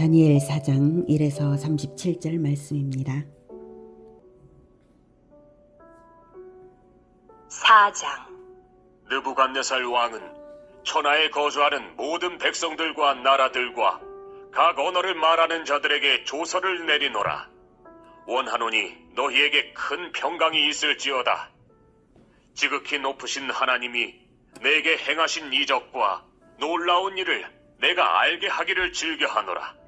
다니엘 4장 1에서 37절 말씀입니다. 4장. 느부갓네살 왕은 천하에 거주하는 모든 백성들과 나라들과 각 언어를 말하는 자들에게 조서를 내리노라. 원하노니 너희에게 큰 평강이 있을지어다. 지극히 높으신 하나님이 내게 행하신 이적과 놀라운 일을 내가 알게 하기를 즐겨하노라.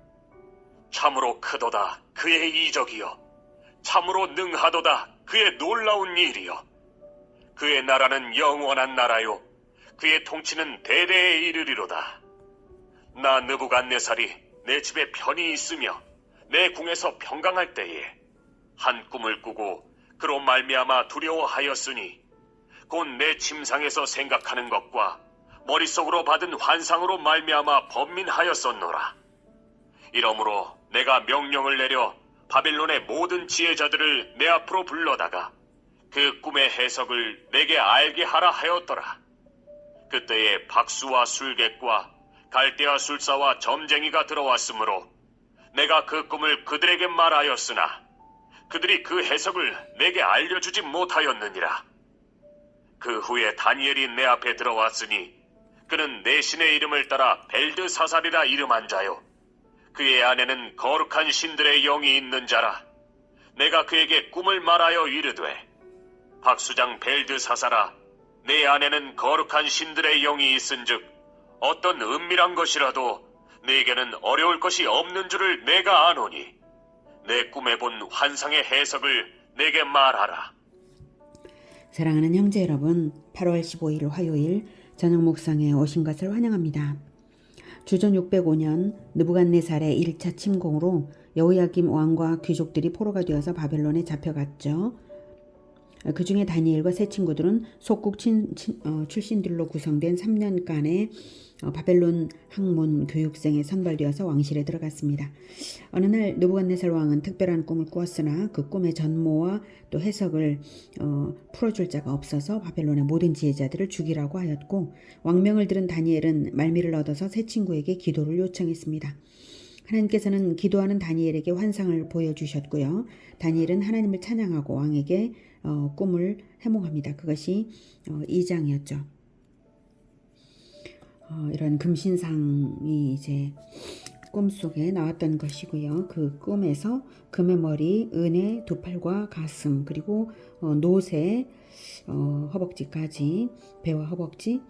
참으로 크도다 그의 이적이요, 참으로 능하도다 그의 놀라운 일이요. 그의 나라는 영원한 나라요, 그의 통치는 대대에 이르리로다. 나 느부갓네살이 내 집에 편히 있으며 내 궁에서 평강할 때에 한 꿈을 꾸고 그로 말미암아 두려워하였으니 곧 내 침상에서 생각하는 것과 머릿속으로 받은 환상으로 말미암아 번민하였었노라. 이러므로 내가 명령을 내려 바빌론의 모든 지혜자들을 내 앞으로 불러다가 그 꿈의 해석을 내게 알게 하라 하였더라. 그때에 박수와 술객과 갈대아 술사와 점쟁이가 들어왔으므로 내가 그 꿈을 그들에게 말하였으나 그들이 그 해석을 내게 알려주지 못하였느니라. 그 후에 다니엘이 내 앞에 들어왔으니 그는 내 신의 이름을 따라 벨드사살이라 이름한 자요, 그의 안에는 거룩한 신들의 영이 있는 자라. 내가 그에게 꿈을 말하여 이르되, 박수장 벨드사살아, 내 안에는 거룩한 신들의 영이 있은즉 어떤 은밀한 것이라도 네게는 어려울 것이 없는 줄을 내가 아노니 내 꿈에 본 환상의 해석을 내게 말하라. 사랑하는 형제 여러분, 8월 15일 화요일 저녁 묵상에 오신 것을 환영합니다. 주전 605년 느부갓네살의 1차 침공으로 여호야김 왕과 귀족들이 포로가 되어서 바벨론에 잡혀갔죠. 그 중에 다니엘과 세 친구들은 속국 출신들로 구성된 3년간의 바벨론 학문 교육생에 선발되어서 왕실에 들어갔습니다. 어느 날 느부갓네살 왕은 특별한 꿈을 꾸었으나 그 꿈의 전모와 또 해석을 풀어줄 자가 없어서 바벨론의 모든 지혜자들을 죽이라고 하였고, 왕명을 들은 다니엘은 말미를 얻어서 세 친구에게 기도를 요청했습니다. 하나님께서는 기도하는 다니엘에게 환상을 보여주셨고요. 다니엘은 하나님을 찬양하고 왕에게 꿈을 해몽합니다. 그것이 2장이었죠. 이런 금신상이 이제 꿈속에 나왔던 것이고요. 그 꿈에서 금의 머리, 은의 두 팔과 가슴, 그리고 노새, 허벅지까지, 배와 허벅지,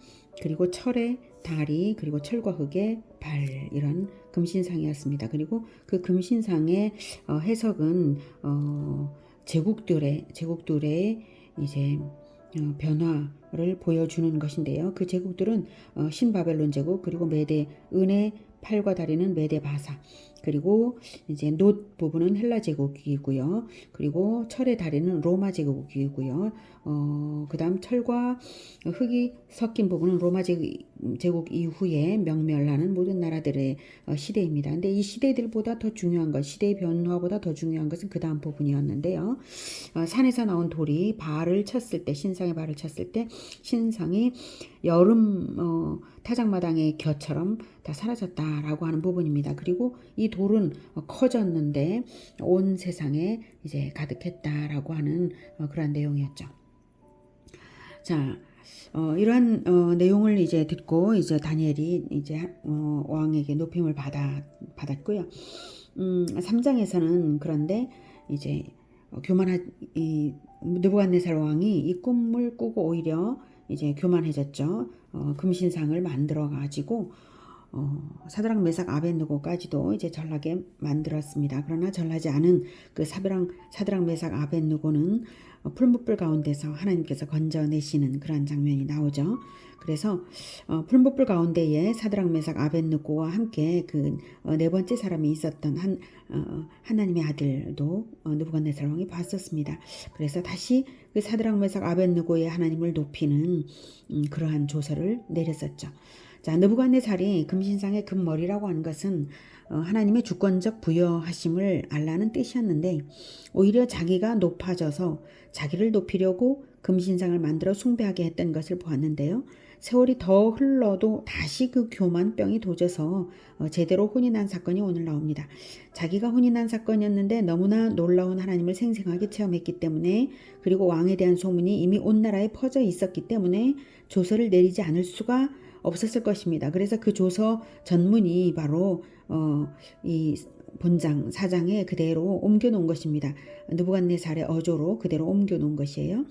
그리고 철의 다리, 그리고 철과 흙의 발, 이런 금신상이었습니다. 그리고 그 금신상의 해석은 제국들의 이제 변화를 보여주는 것인데요. 그 제국들은 신바벨론 제국, 그리고 메대, 은의 팔과 다리는 메대 바사, 그리고 이제 놋 부분은 헬라 제국이고요. 그리고 철의 다리는 로마 제국이고요. 그다음 철과 흙이 섞인 부분은 로마 제국 이후에 명멸하는 모든 나라들의 시대입니다. 근데 이 시대들보다 더 중요한 것, 시대의 변화보다 더 중요한 것은 그 다음 부분이었는데요. 산에서 나온 돌이 발을 쳤을 때, 신상의 발을 쳤을 때 신상이 여름 타작마당의 겨처럼 다 사라졌다라고 하는 부분입니다. 그리고 이 돌은 커졌는데 온 세상에 이제 가득했다라고 하는 그러한 내용이었죠. 자, 이러한 내용을 이제 듣고 이제 다니엘이 이제 왕에게 높임을 받았고요. 3장에서는 그런데 이제 이 느부갓네살 왕이 이 꿈을 꾸고 오히려 이제 교만해졌죠. 금신상을 만들어 가지고 사드락 메삭 아벳느고까지도 이제 전하게 만들었습니다. 그러나 전하지 않은 그 사드락 메삭 아벳느고는 풀무불 가운데서 하나님께서 건져내시는 그런 장면이 나오죠. 그래서 풀무불 가운데에 사드락 메삭 아벳느고와 함께 그 네 번째 사람이 있었던 하나님의 아들도 느부갓네살 왕이 봤었습니다. 그래서 다시 그 사드락 메삭 아벳느고의 하나님을 높이는 그러한 조서를 내렸었죠. 자, 느부갓네살이 금신상의 금머리라고 하는 것은 하나님의 주권적 부여하심을 알라는 뜻이었는데, 오히려 자기가 높아져서 자기를 높이려고 금신상을 만들어 숭배하게 했던 것을 보았는데요. 세월이 더 흘러도 다시 그 교만 병이 도져서 제대로 혼이 난 사건이 오늘 나옵니다. 자기가 혼이 난 사건이었는데 너무나 놀라운 하나님을 생생하게 체험했기 때문에, 그리고 왕에 대한 소문이 이미 온 나라에 퍼져 있었기 때문에 조서를 내리지 않을 수가 없었을 것입니다. 그래서 그 조서 전문이 바로 이 본장, 사장에 그대로 옮겨놓은 것입니다. 느부갓네살의 어조로 그대로 옮겨놓은 것이에요.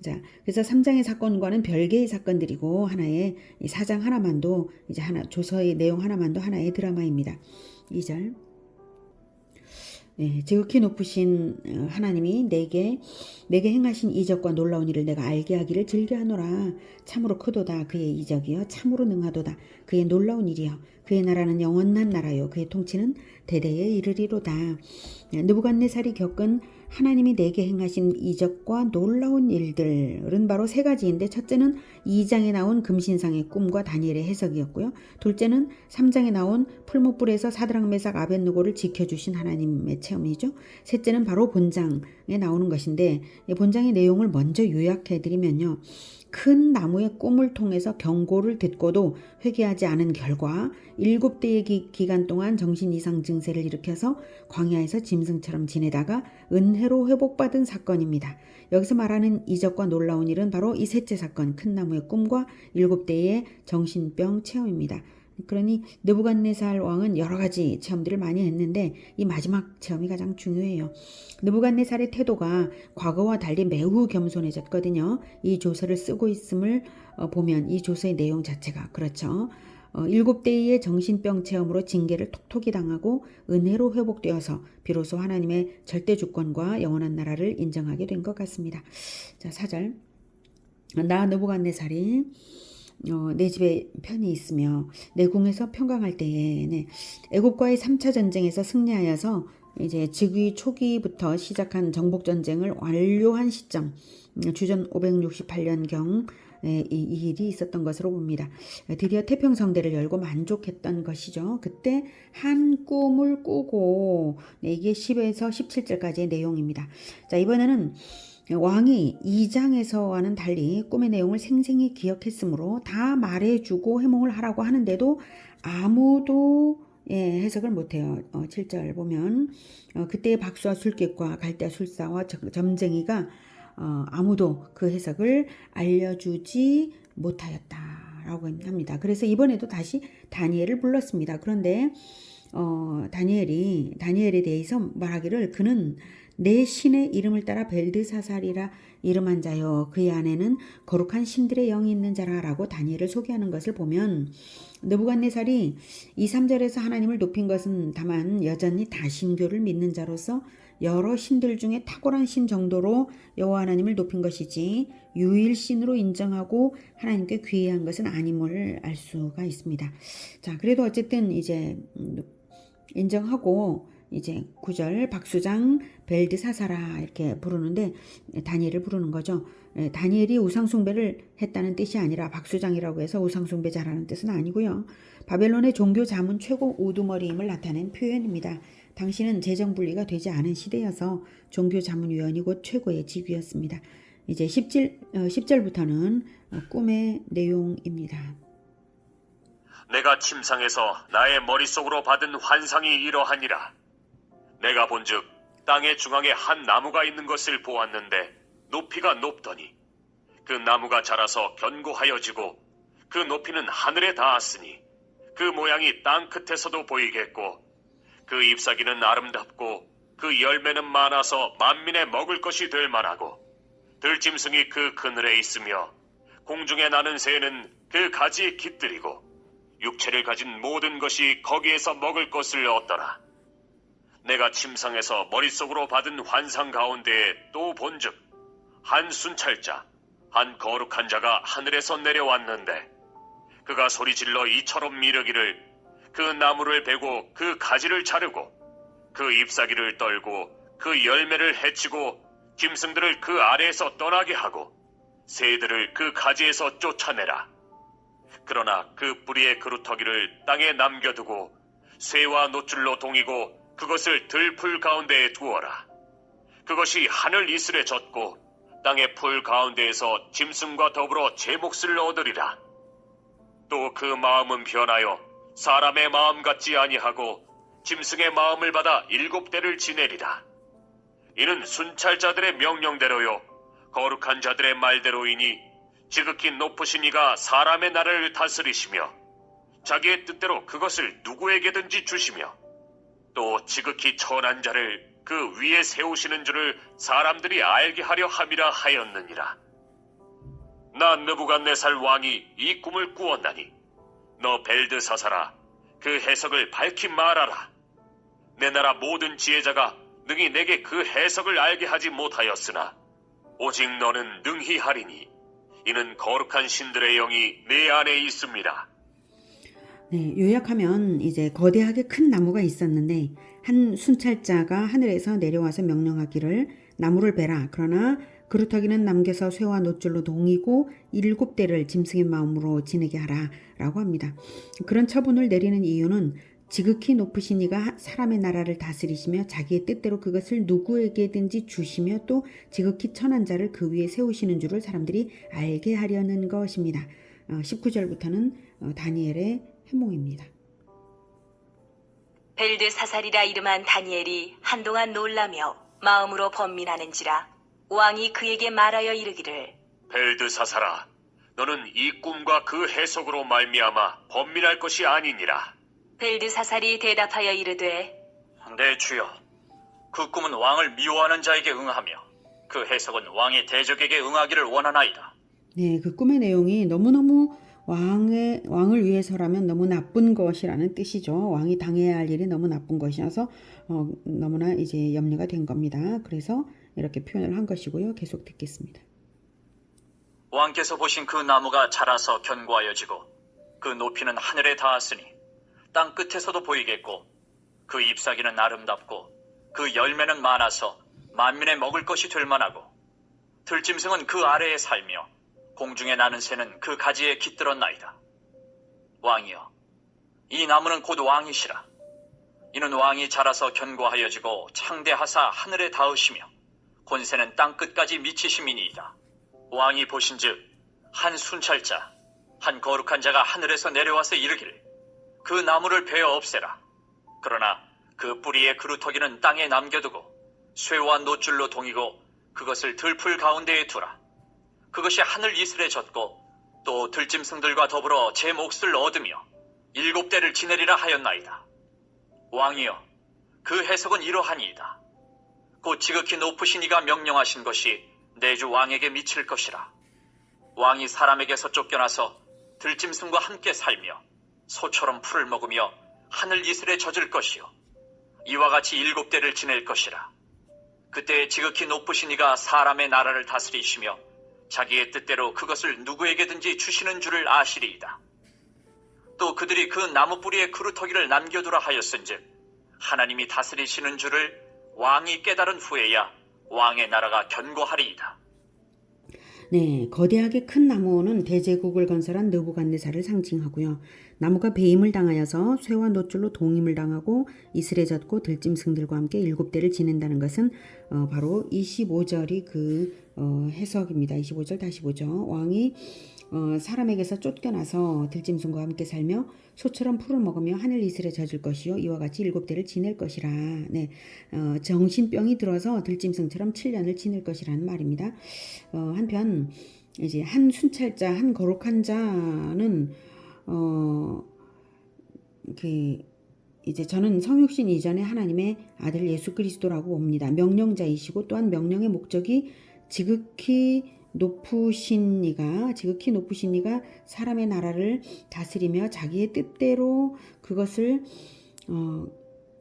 자, 그래서 3장의 사건과는 별개의 사건들이고 하나의 이 사장 하나만도 이제 조서의 내용 하나만도 하나의 드라마입니다. 2절. 지극히 높으신 하나님이 내게 행하신 이적과 놀라운 일을 내가 알게 하기를 즐겨하노라. 참으로 크도다 그의 이적이여, 참으로 능하도다 그의 놀라운 일이여. 그의 나라는 영원한 나라요, 그의 통치는 대대에 이르리로다. 느부갓네살이 겪은 하나님이 내게 행하신 이적과 놀라운 일들은 바로 세 가지인데, 첫째는 2장에 나온 금신상의 꿈과 다니엘의 해석이었고요. 둘째는 3장에 나온 풀무불에서 사드락 메삭 아벳느고를 지켜주신 하나님의 체험이죠. 셋째는 바로 본장에 나오는 것인데, 본장의 내용을 먼저 요약해드리면요. 큰 나무의 꿈을 통해서 경고를 듣고도 회개하지 않은 결과 7대의 기간 동안 정신 이상 증세를 일으켜서 광야에서 짐승처럼 지내다가 은혜로 회복받은 사건입니다. 여기서 말하는 이적과 놀라운 일은 바로 이 셋째 사건, 큰 나무의 꿈과 7대의 정신병 체험입니다. 그러니 느부갓네살 왕은 여러 가지 체험들을 많이 했는데 이 마지막 체험이 가장 중요해요. 느부갓네살의 태도가 과거와 달리 매우 겸손해졌거든요. 이 조서를 쓰고 있음을 보면 이 조서의 내용 자체가 그렇죠. 7대의 정신병 체험으로 징계를 톡톡히 당하고 은혜로 회복되어서 비로소 하나님의 절대 주권과 영원한 나라를 인정하게 된 것 같습니다. 자, 4절. 나 느부갓네살이 내 집에 편히 있으며 내 궁에서 평강할 때에 애굽과의 3차 전쟁에서 승리하여서 이제 즉위 초기부터 시작한 정복 전쟁을 완료한 시점, 주전 568년경 이 일이 있었던 것으로 봅니다. 드디어 태평성대를 열고 만족했던 것이죠. 그때 한 꿈을 꾸고, 이게 10에서 17절까지의 내용입니다. 자, 이번에는 왕이 2장에서와는 달리 꿈의 내용을 생생히 기억했으므로 다 말해주고 해몽을 하라고 하는데도 아무도 해석을 못해요. 7절 보면 그때의 박수와 술객과 갈대와 술사와 점쟁이가 아무도 그 해석을 알려주지 못하였다라고 합니다. 그래서 이번에도 다시 다니엘을 불렀습니다. 그런데 다니엘에 대해서 말하기를 그는 내 신의 이름을 따라 벨드사살이라 이름한 자요, 그의 안에는 거룩한 신들의 영이 있는 자라라고 다니엘을 소개하는 것을 보면, 느부갓네살이 2, 3절에서 하나님을 높인 것은 다만 여전히 다신교를 믿는 자로서 여러 신들 중에 탁월한 신 정도로 여호와 하나님을 높인 것이지 유일신으로 인정하고 하나님께 귀의한 것은 아님을 알 수가 있습니다. 자, 그래도 어쨌든 이제 인정하고 이제 9절 박수장 벨드사사라 이렇게 부르는데 다니엘을 부르는 거죠. 다니엘이 우상숭배를 했다는 뜻이 아니라 박수장이라고 해서 우상숭배 잘하는 뜻은 아니고요. 바벨론의 종교 자문 최고 우두머리임을 나타낸 표현입니다. 당시는 재정분리가 되지 않은 시대여서 종교 자문위원이 곧 최고의 직위였습니다. 이제 10절부터는 꿈의 내용입니다. 내가 침상에서 나의 머릿속으로 받은 환상이 이러하니라. 내가 본즉 땅의 중앙에 한 나무가 있는 것을 보았는데 높이가 높더니 그 나무가 자라서 견고하여지고 그 높이는 하늘에 닿았으니 그 모양이 땅 끝에서도 보이겠고 그 잎사귀는 아름답고 그 열매는 많아서 만민의 먹을 것이 될 만하고 들짐승이 그 그늘에 있으며 공중에 나는 새는 그 가지에 깃들이고 육체를 가진 모든 것이 거기에서 먹을 것을 얻더라. 내가 침상에서 머릿속으로 받은 환상 가운데에 또 본즉 한 순찰자, 한 거룩한 자가 하늘에서 내려왔는데 그가 소리질러 이처럼 이르기를 그 나무를 베고 그 가지를 자르고 그 잎사귀를 떨고 그 열매를 해치고 짐승들을 그 아래에서 떠나게 하고 새들을 그 가지에서 쫓아내라. 그러나 그 뿌리의 그루터기를 땅에 남겨두고 쇠와 노줄로 동이고 그것을 들풀 가운데에 두어라. 그것이 하늘 이슬에 젖고 땅의 풀 가운데에서 짐승과 더불어 제 몫을 얻으리라. 또 그 마음은 변하여 사람의 마음 같지 아니하고 짐승의 마음을 받아 7대를 지내리라. 이는 순찰자들의 명령대로요 거룩한 자들의 말대로이니 지극히 높으신 이가 사람의 나라를 다스리시며 자기의 뜻대로 그것을 누구에게든지 주시며 또 지극히 천한 자를 그 위에 세우시는 줄을 사람들이 알게 하려 함이라 하였느니라. 나 느부갓네살 왕이 이 꿈을 꾸었나니 너 벨드사사라 그 해석을 밝히 말하라. 내 나라 모든 지혜자가 능히 내게 그 해석을 알게 하지 못하였으나 오직 너는 능히 하리니 이는 거룩한 신들의 영이 내 안에 있습니다. 네, 요약하면 이제 거대하게 큰 나무가 있었는데 한 순찰자가 하늘에서 내려와서 명령하기를 나무를 베라. 그러나 그루터기는 남겨서 쇠와 놋줄로 동이고 7대를 짐승의 마음으로 지내게 하라 라고 합니다. 그런 처분을 내리는 이유는 지극히 높으신 이가 사람의 나라를 다스리시며 자기의 뜻대로 그것을 누구에게든지 주시며 또 지극히 천한 자를 그 위에 세우시는 줄을 사람들이 알게 하려는 것입니다. 19절부터는 다니엘의 해몽입니다. 벨드사살이라 이름한 다니엘이 한동안 놀라며 마음으로 번민하는지라 왕이 그에게 말하여 이르기를 벨드사사라 너는 이 꿈과 그 해석으로 말미암아 번민할 것이 아니니라. 벨드사살이 대답하여 이르되 내 주여, 그 꿈은 왕을 미워하는 자에게 응하며 그 해석은 왕의 대적에게 응하기를 원하나이다. 네, 그 꿈의 내용이 너무너무 왕을 위해서라면 너무 나쁜 것이라는 뜻이죠. 왕이 당해야 할 일이 너무 나쁜 것이어서 너무나 이제 염려가 된 겁니다. 그래서 이렇게 표현을 한 것이고요. 계속 듣겠습니다. 왕께서 보신 그 나무가 자라서 견고하여지고 그 높이는 하늘에 닿았으니 땅 끝에서도 보이겠고 그 잎사귀는 아름답고 그 열매는 많아서 만민의 먹을 것이 될 만하고 들짐승은 그 아래에 살며 공중에 나는 새는 그 가지에 깃들었나이다. 왕이여, 이 나무는 곧 왕이시라. 이는 왕이 자라서 견고하여지고 창대하사 하늘에 닿으시며 권세는 땅 끝까지 미치심이니이다. 왕이 보신즉 한 순찰자, 한 거룩한 자가 하늘에서 내려와서 이르기를 그 나무를 베어 없애라. 그러나 그 뿌리의 그루터기는 땅에 남겨두고 쇠와 놋줄로 동이고 그것을 들풀 가운데에 두라. 그것이 하늘 이슬에 젖고 또 들짐승들과 더불어 제 몫을 얻으며 7대를 지내리라 하였나이다. 왕이여, 그 해석은 이러하니이다. 곧 지극히 높으신 이가 명령하신 것이 내 주 왕에게 미칠 것이라. 왕이 사람에게서 쫓겨나서 들짐승과 함께 살며 소처럼 풀을 먹으며 하늘 이슬에 젖을 것이요 이와 같이 7대를 지낼 것이라. 그때 지극히 높으신 이가 사람의 나라를 다스리시며 자기의 뜻대로 그것을 누구에게든지 주시는 줄을 아시리이다. 또 그들이 그 나무 뿌리에 그루터기를 남겨두라 하였은즉 하나님이 다스리시는 줄을 왕이 깨달은 후에야 왕의 나라가 견고하리이다. 네, 거대하게 큰 나무는 대제국을 건설한 느부갓네살을 상징하고요. 나무가 배임을 당하여서 쇠와 놋줄로 동임을 당하고 이슬에 젖고 들짐승들과 함께 7대를 지낸다는 것은 바로 25절이 그 해석입니다. 25절 다시 보죠. 왕이 사람에게서 쫓겨나서 들짐승과 함께 살며 소처럼 풀을 먹으며 하늘 이슬에 젖을 것이요 이와 같이 7대를 지낼 것이라. 네, 정신병이 들어서 들짐승처럼 7년을 지낼 것이라는 말입니다. 한편 이제 한 순찰자, 한 거룩한 자는 이제 저는 성육신 이전에 하나님의 아들 예수 그리스도라고 봅니다. 명령자이시고 또한 명령의 목적이 지극히 높으신 이가 사람의 나라를 다스리며 자기의 뜻대로 그것을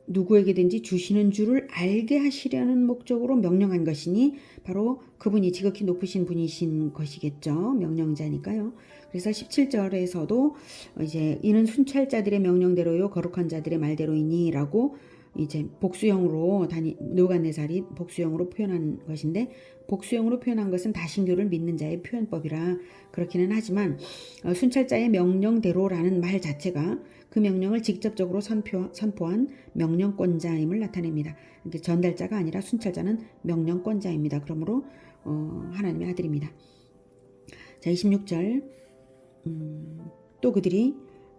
누구에게든지 주시는 줄을 알게 하시려는 목적으로 명령한 것이니 바로 그분이 지극히 높으신 분이신 것이겠죠. 명령자니까요. 그래서 17절에서도 이제 이는 순찰자들의 명령대로요 거룩한 자들의 말대로이니 라고 이제 복수형으로 느부갓네살이 복수형으로 표현한 것인데 복수형으로 표현한 것은 다신교를 믿는 자의 표현법이라 그렇기는 하지만 순찰자의 명령대로라는 말 자체가 그 명령을 직접적으로 선포한 명령권자임을 나타냅니다. 전달자가 아니라 순찰자는 명령권자입니다. 그러므로 하나님의 아들입니다. 자, 26절 또 그들이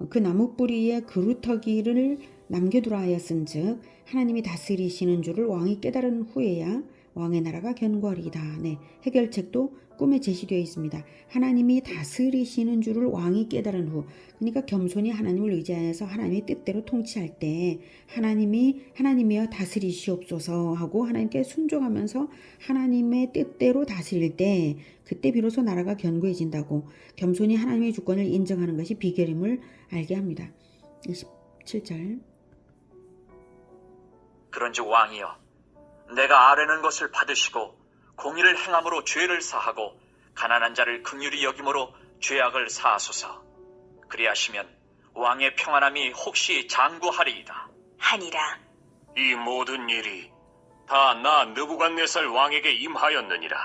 그 나무 뿌리에 그루터기를 남겨두라 하였은즉 하나님이 다스리시는 줄을 왕이 깨달은 후에야 왕의 나라가 견고하리이다. 네, 해결책도 꿈에 제시되어 있습니다. 하나님이 다스리시는 줄을 왕이 깨달은 후, 그러니까 겸손히 하나님을 의지하여서 하나님의 뜻대로 통치할 때 하나님이여 다스리시옵소서 하고 하나님께 순종하면서 하나님의 뜻대로 다스릴 때 그때 비로소 나라가 견고해진다고 겸손히 하나님의 주권을 인정하는 것이 비결임을 알게 합니다. 27절. 그런즉 왕이여 내가 아뢰는 것을 받으시고 공의를 행함으로 죄를 사하고 가난한 자를 긍휼히 여김으로 죄악을 사하소서. 그리하시면 왕의 평안함이 혹시 장구하리이다. 하니라. 이 모든 일이 다 나 느부갓네살 왕에게 임하였느니라.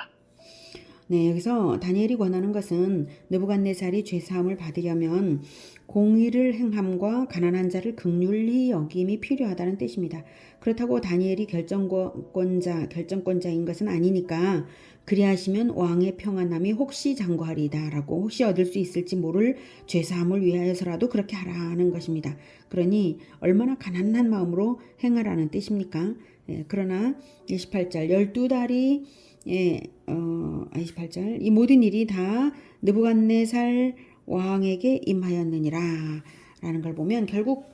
네, 여기서 다니엘이 권하는 것은 느부갓네살이 죄사함을 받으려면 공의를 행함과 가난한 자를 긍휼히 여김이 필요하다는 뜻입니다. 그렇다고 다니엘이 결정권자인 것은 아니니까 그리하시면 왕의 평안함이 혹시 장구하리이다 라고 혹시 얻을 수 있을지 모를 죄사함을 위하여서라도 그렇게 하라는 것입니다. 그러니 얼마나 가난한 마음으로 행하라는 뜻입니까? 그러나 28절 12달이 28절 이 모든 일이 다 느부갓네살 왕에게 임하였느니라 라는 걸 보면 결국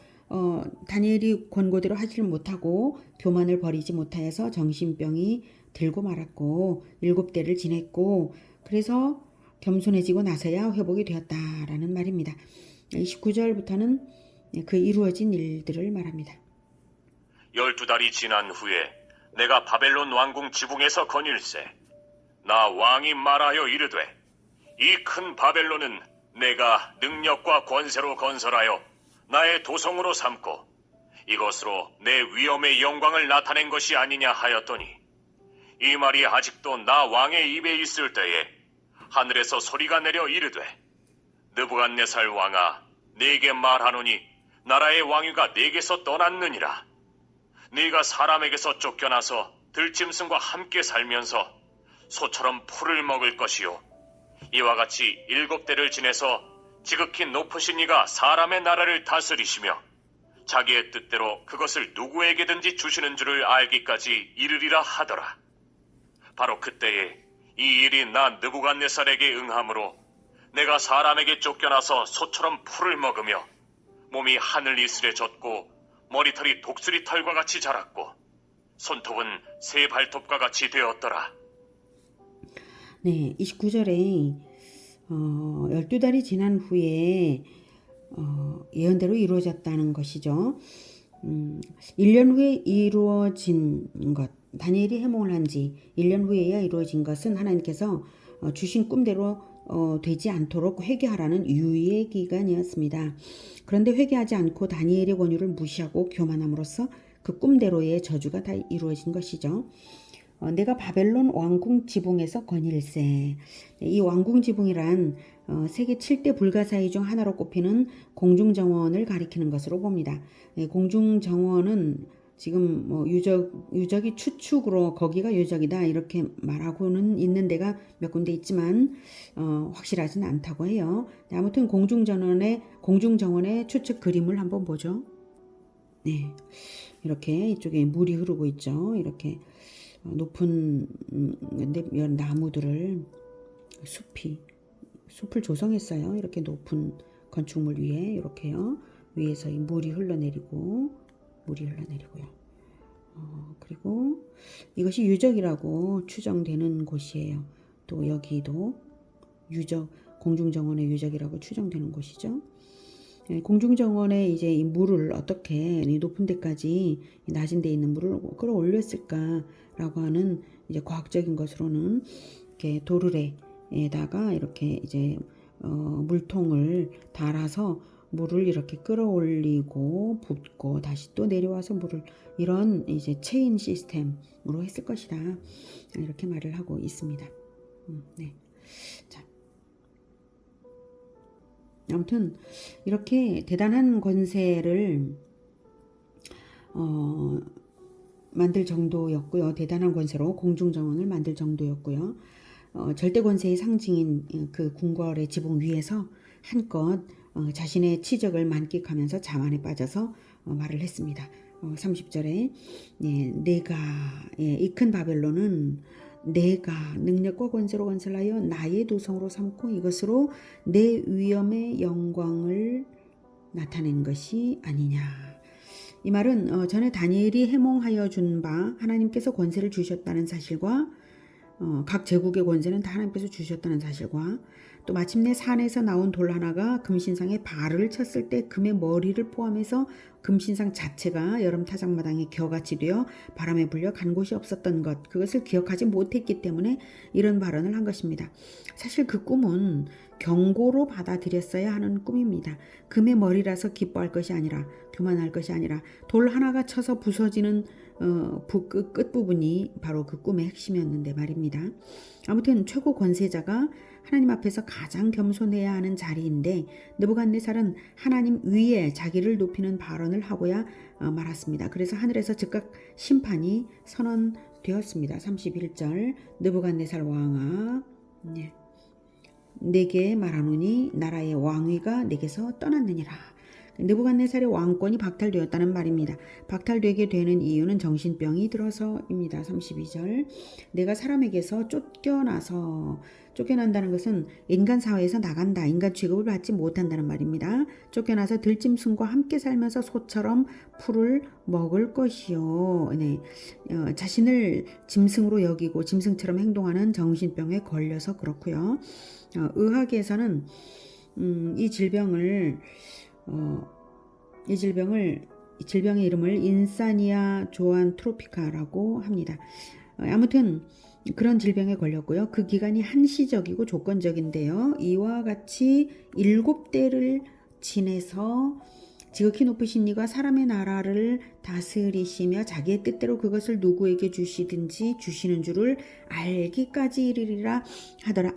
다니엘이 권고대로 하지를 못하고 교만을 버리지 못하여서 정신병이 들고 말았고 7대를 지냈고 그래서 겸손해지고 나서야 회복이 되었다라는 말입니다. 29절부터는 그 이루어진 일들을 말합니다. 12달이 지난 후에 내가 바벨론 왕궁 지붕에서 거닐세. 나 왕이 말하여 이르되 이 큰 바벨론은 내가 능력과 권세로 건설하여 나의 도성으로 삼고 이것으로 내 위엄의 영광을 나타낸 것이 아니냐 하였더니 이 말이 아직도 나 왕의 입에 있을 때에 하늘에서 소리가 내려 이르되 느부갓네살 왕아 네게 말하노니 나라의 왕위가 네게서 떠났느니라. 네가 사람에게서 쫓겨나서 들짐승과 함께 살면서 소처럼 풀을 먹을 것이요 이와 같이 7대를 지내서 지극히 높으신 이가 사람의 나라를 다스리시며 자기의 뜻대로 그것을 누구에게든지 주시는 줄을 알기까지 이르리라 하더라. 바로 그때에 이 일이 나 느부갓네살에게 응함으로 내가 사람에게 쫓겨나서 소처럼 풀을 먹으며 몸이 하늘 이슬에 젖고 머리털이 독수리 털과 같이 자랐고 손톱은 새 발톱과 같이 되었더라. 네, 29절에 12달이 지난 후에 예언대로 이루어졌다는 것이죠. 1년 후에 이루어진 것, 다니엘이 해몽을 한 지 1년 후에야 이루어진 것은 하나님께서 주신 꿈대로 되지 않도록 회개하라는 유예 기간이었습니다. 그런데 회개하지 않고 다니엘의 권유를 무시하고 교만함으로써 그 꿈대로의 저주가 다 이루어진 것이죠. 내가 바벨론 왕궁 지붕에서 거닐세. 이 왕궁 지붕이란 세계 7대 불가사의 중 하나로 꼽히는 공중정원을 가리키는 것으로 봅니다. 공중정원은 지금 뭐 유적이 추측으로 거기가 유적이다 이렇게 말하고는 있는 데가 몇 군데 있지만 확실하지는 않다고 해요. 아무튼 공중정원의 추측 그림을 한번 보죠. 네, 이렇게 이쪽에 물이 흐르고 있죠. 이렇게 높은 나무들을 숲을 조성했어요. 이렇게 높은 건축물 위에 이렇게요. 위에서 이 물이 흘러내리고요. 그리고 이것이 유적이라고 추정되는 곳이에요. 또 여기도 공중정원의 유적이라고 추정되는 곳이죠. 공중정원에 이제 이 물을 어떻게 높은 데까지 낮은 데 있는 물을 끌어올렸을까라고 하는 이제 과학적인 것으로는 이렇게 도르래에다가 이렇게 이제 물통을 달아서 물을 이렇게 끌어올리고 붓고 다시 또 내려와서 물을 이런 이제 체인 시스템으로 했을 것이다 이렇게 말을 하고 있습니다. 네. 자. 아무튼 이렇게 대단한 권세를 만들 정도였고요. 대단한 권세로 공중정원을 만들 정도였고요. 절대 권세의 상징인 그 궁궐의 지붕 위에서 한껏 자신의 치적을 만끽하면서 자만에 빠져서 말을 했습니다. 30절에 이 큰 바벨론은 내가 능력과 권세로 건설하여 나의 도성으로 삼고 이것으로 내 위엄의 영광을 나타낸 것이 아니냐. 이 말은 전에 다니엘이 해몽하여 준 바 하나님께서 권세를 주셨다는 사실과 각 제국의 권세는 다 하나님께서 주셨다는 사실과 또 마침내 산에서 나온 돌 하나가 금신상에 발을 쳤을 때 금의 머리를 포함해서 금신상 자체가 여름 타작마당에 겨같이 되어 바람에 불려 간 곳이 없었던 것, 그것을 기억하지 못했기 때문에 이런 발언을 한 것입니다. 사실 그 꿈은 경고로 받아들였어야 하는 꿈입니다. 금의 머리라서 기뻐할 것이 아니라, 교만할 것이 아니라 돌 하나가 쳐서 부서지는 끝부분이 바로 그 꿈의 핵심이었는데 말입니다. 아무튼 최고 권세자가 하나님 앞에서 가장 겸손해야 하는 자리인데 느부갓네살은 하나님 위에 자기를 높이는 발언을 하고야 말았습니다. 그래서 하늘에서 즉각 심판이 선언되었습니다. 31절 느부갓네살 왕아 내게 말하노니 나라의 왕위가 내게서 떠났느니라. 느부갓네살의 왕권이 박탈되었다는 말입니다. 박탈되게 되는 이유는 정신병이 들어서입니다. 32절 내가 사람에게서 쫓겨난다는 것은 인간 사회에서 나간다, 인간 취급을 받지 못한다는 말입니다. 쫓겨나서 들짐승과 함께 살면서 소처럼 풀을 먹을 것이요. 자신을 짐승으로 여기고 짐승처럼 행동하는 정신병에 걸려서 그렇고요. 의학에서는 이 질병의 이름을 인사니아 조안트로피카라고 합니다. 아무튼 그런 질병에 걸렸고요. 그 기간이 한시적이고 조건적인데요. 이와 같이 7대를 지내서 지극히 높으신 이가 사람의 나라를 다스리시며 자기의 뜻대로 그것을 누구에게 주시든지 주시는 줄을 알기까지 이르리라 하더라.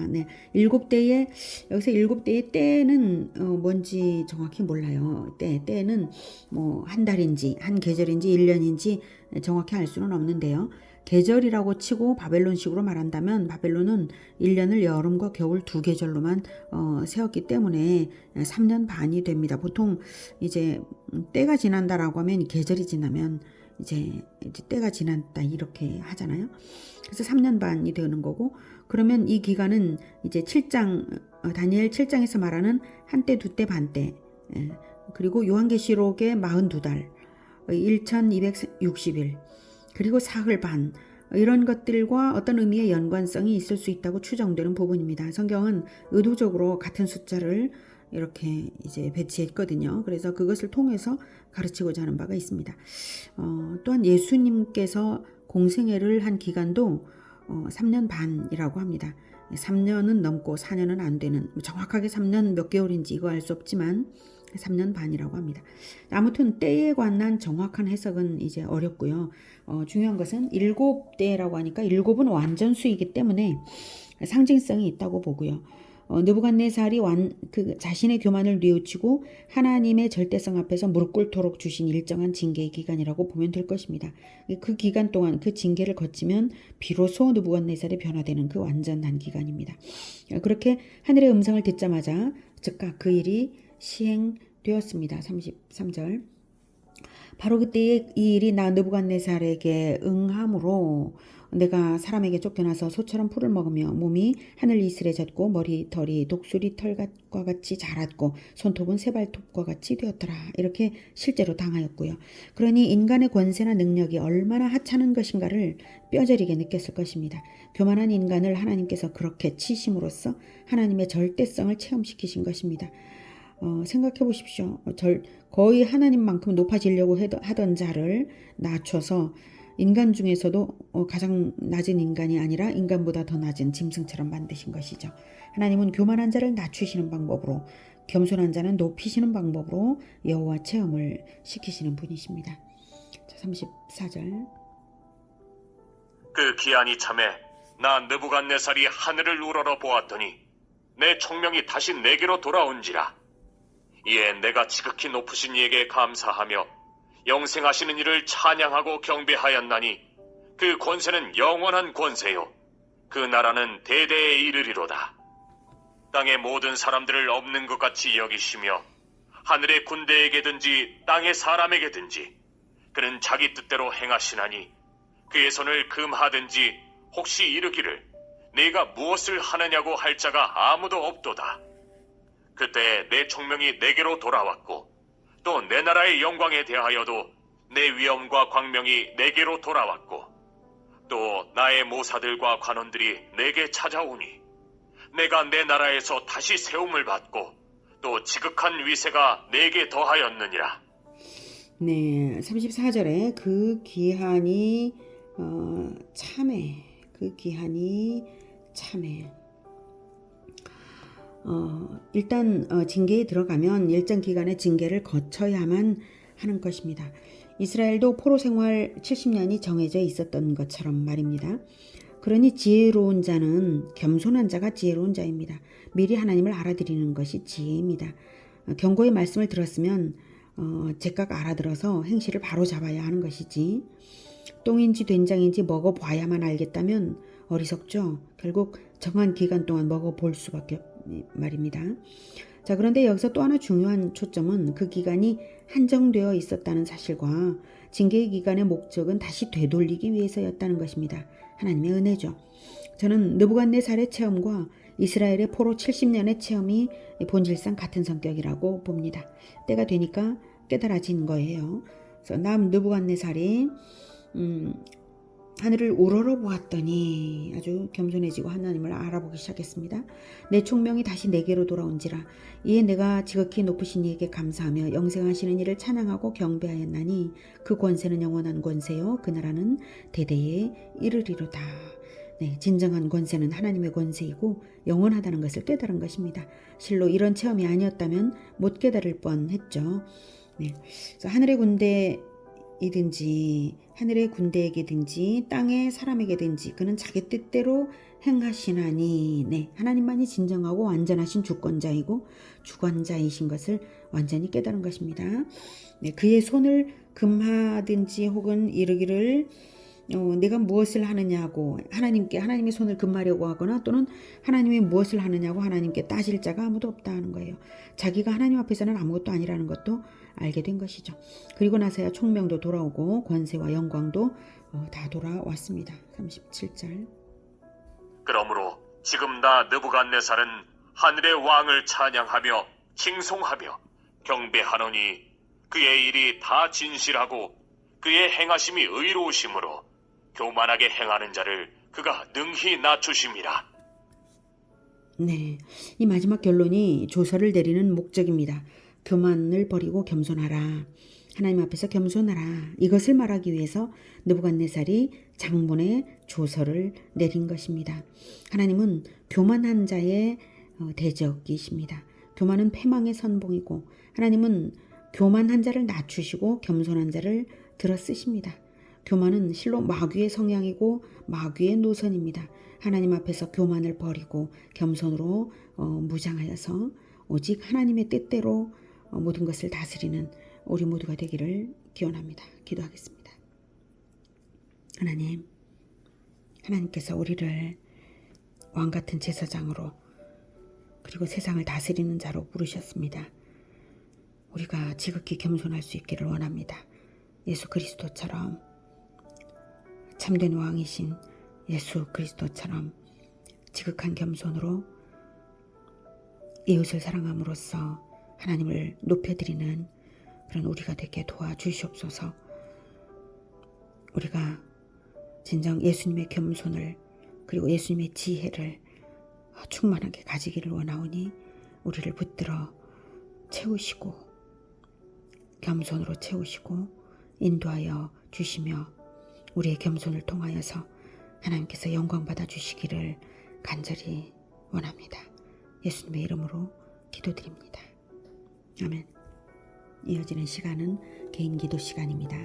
네. 7대의 여기서 7대의 때는 뭔지 정확히 몰라요. 때는 뭐 한 달인지 한 계절인지 1년인지 정확히 알 수는 없는데요. 계절이라고 치고 바벨론식으로 말한다면 바벨론은 1년을 여름과 겨울 2계절로만 세웠기 때문에 3년 반이 됩니다. 보통 이제 때가 지난다라고 하면 계절이 지나면 이제 때가 지났다 이렇게 하잖아요. 그래서 3년 반이 되는 거고, 그러면 이 기간은 이제 다니엘 7장에서 말하는 한때, 두때, 반때, 그리고 요한계시록의 42달, 1260일, 그리고 사흘 반, 이런 것들과 어떤 의미의 연관성이 있을 수 있다고 추정되는 부분입니다. 성경은 의도적으로 같은 숫자를 이렇게 이제 배치했거든요. 그래서 그것을 통해서 가르치고자 하는 바가 있습니다. 또한 예수님께서 공생애를 한 기간도 3년 반이라고 합니다. 3년은 넘고 4년은 안 되는, 정확하게 3년 몇 개월인지 이거 알 수 없지만 3년 반이라고 합니다. 아무튼 때에 관한 정확한 해석은 이제 어렵고요. 중요한 것은 7대라고 하니까 7은 완전수이기 때문에 상징성이 있다고 보고요. 느부갓네살이 자신의 교만을 뉘우치고 하나님의 절대성 앞에서 무릎 꿇도록 주신 일정한 징계의 기간이라고 보면 될 것입니다. 그 기간 동안 그 징계를 거치면 비로소 느부갓네살이 변화되는 그 완전한 기간입니다. 그렇게 하늘의 음성을 듣자마자 즉각 그 일이 시행되었습니다. 33절 바로 그때에 이 일이 나 느부갓네살에게 응함으로 내가 사람에게 쫓겨나서 소처럼 풀을 먹으며 몸이 하늘 이슬에 젖고 머리털이 독수리 털과 같이 자랐고 손톱은 새발톱과 같이 되었더라. 이렇게 실제로 당하였고요. 그러니 인간의 권세나 능력이 얼마나 하찮은 것인가를 뼈저리게 느꼈을 것입니다. 교만한 인간을 하나님께서 그렇게 치심으로써 하나님의 절대성을 체험시키신 것입니다. 생각해 보십시오. 거의 하나님만큼 높아지려고 하던 자를 낮춰서 인간 중에서도 가장 낮은 인간이 아니라 인간보다 더 낮은 짐승처럼 만드신 것이죠. 하나님은 교만한 자를 낮추시는 방법으로, 겸손한 자는 높이시는 방법으로 여호와 체험을 시키시는 분이십니다. 34절 그 기한이 참에 나 느부갓네살이 하늘을 우러러 보았더니 내 총명이 다시 내게로 돌아온지라. 이에 내가 지극히 높으신 이에게 감사하며 영생하시는 이를 찬양하고 경배하였나니 그 권세는 영원한 권세요 그 나라는 대대에 이르리로다. 땅의 모든 사람들을 없는 것 같이 여기시며 하늘의 군대에게든지 땅의 사람에게든지 그는 자기 뜻대로 행하시나니 그의 손을 금하든지 혹시 이르기를 네가 무엇을 하느냐고 할 자가 아무도 없도다. 그때 내 총명이 내게로 돌아왔고 또 내 나라의 영광에 대하여도 내 위엄과 광명이 내게로 돌아왔고 또 나의 모사들과 관원들이 내게 찾아오니 내가 내 나라에서 다시 세움을 받고 또 지극한 위세가 내게 더하였느니라. 네, 34절에 그 기한이 참해. 그 기한이 참해. 일단 징계에 들어가면 일정 기간의 징계를 거쳐야만 하는 것입니다. 이스라엘도 포로 생활 70년이 정해져 있었던 것처럼 말입니다. 그러니 지혜로운 자는 겸손한 자가 지혜로운 자입니다. 미리 하나님을 알아들이는 것이 지혜입니다. 경고의 말씀을 들었으면 제각 알아들어서 행실을 바로 잡아야 하는 것이지 똥인지 된장인지 먹어봐야만 알겠다면 어리석죠. 결국 정한 기간 동안 먹어볼 수밖에 말입니다. 자, 그런데 여기서 또 하나 중요한 초점은 그 기간이 한정되어 있었다는 사실과 징계의 기간의 목적은 다시 되돌리기 위해서였다는 것입니다. 하나님의 은혜죠. 저는 느부갓네살의 체험과 이스라엘의 포로 70년의 체험이 본질상 같은 성격이라고 봅니다. 때가 되니까 깨달아진 거예요. 그래서 남 느부갓네살이 하늘을 우러러 보았더니 아주 겸손해지고 하나님을 알아보기 시작했습니다. 내 총명이 다시 내게로 돌아온지라 이에 내가 지극히 높으신 이에게 감사하며 영생하시는 이를 찬양하고 경배하였나니 그 권세는 영원한 권세요 그 나라는 대대에 이르리로다. 네, 진정한 권세는 하나님의 권세이고 영원하다는 것을 깨달은 것입니다. 실로 이런 체험이 아니었다면 못 깨달을 뻔했죠. 네, 그래서 하늘의 군대에게든지 땅의 사람에게든지 그는 자기 뜻대로 행하시나니 네, 하나님만이 진정하고 완전하신 주권자이고 주관자이신 것을 완전히 깨달은 것입니다. 네, 그의 손을 금하든지 혹은 이르기를 내가 무엇을 하느냐고 하나님의 손을 금하려고 하거나 또는 하나님이 무엇을 하느냐고 하나님께 따질 자가 아무도 없다 하는 거예요. 자기가 하나님 앞에서는 아무것도 아니라는 것도 알게 된 것이죠. 그리고 나서야 총명도 돌아오고 권세와 영광도 다 돌아왔습니다. 37절. 그러므로 지금 나 느부갓네살은 하늘의 왕을 찬양하며 칭송하며 경배하노니 그의 일이 다 진실하고 그의 행하심이 의로우심으로 교만하게 행하는 자를 그가 능히 낮추심이라. 네, 이 마지막 결론이 조서를 내리는 목적입니다. 교만을 버리고 겸손하라. 하나님 앞에서 겸손하라. 이것을 말하기 위해서 느부갓네살이 장문의 조서를 내린 것입니다. 하나님은 교만한 자의 대적이십니다. 교만은 패망의 선봉이고 하나님은 교만한 자를 낮추시고 겸손한 자를 들어 쓰십니다. 교만은 실로 마귀의 성향이고 마귀의 노선입니다. 하나님 앞에서 교만을 버리고 겸손으로 무장하여서 오직 하나님의 뜻대로 모든 것을 다스리는 우리 모두가 되기를 기원합니다. 기도하겠습니다. 하나님께서 우리를 왕같은 제사장으로 그리고 세상을 다스리는 자로 부르셨습니다. 우리가 지극히 겸손할 수 있기를 원합니다. 예수 그리스도처럼 참된 왕이신 예수 그리스도처럼 지극한 겸손으로 이웃을 사랑함으로써 하나님을 높여드리는 그런 우리가 되게 도와주시옵소서. 우리가 진정 예수님의 겸손을 그리고 예수님의 지혜를 충만하게 가지기를 원하오니 우리를 붙들어 채우시고 겸손으로 채우시고 인도하여 주시며 우리의 겸손을 통하여서 하나님께서 영광 받아 주시기를 간절히 원합니다. 예수님의 이름으로 기도드립니다. 아멘. 이어지는 시간은 개인 기도 시간입니다.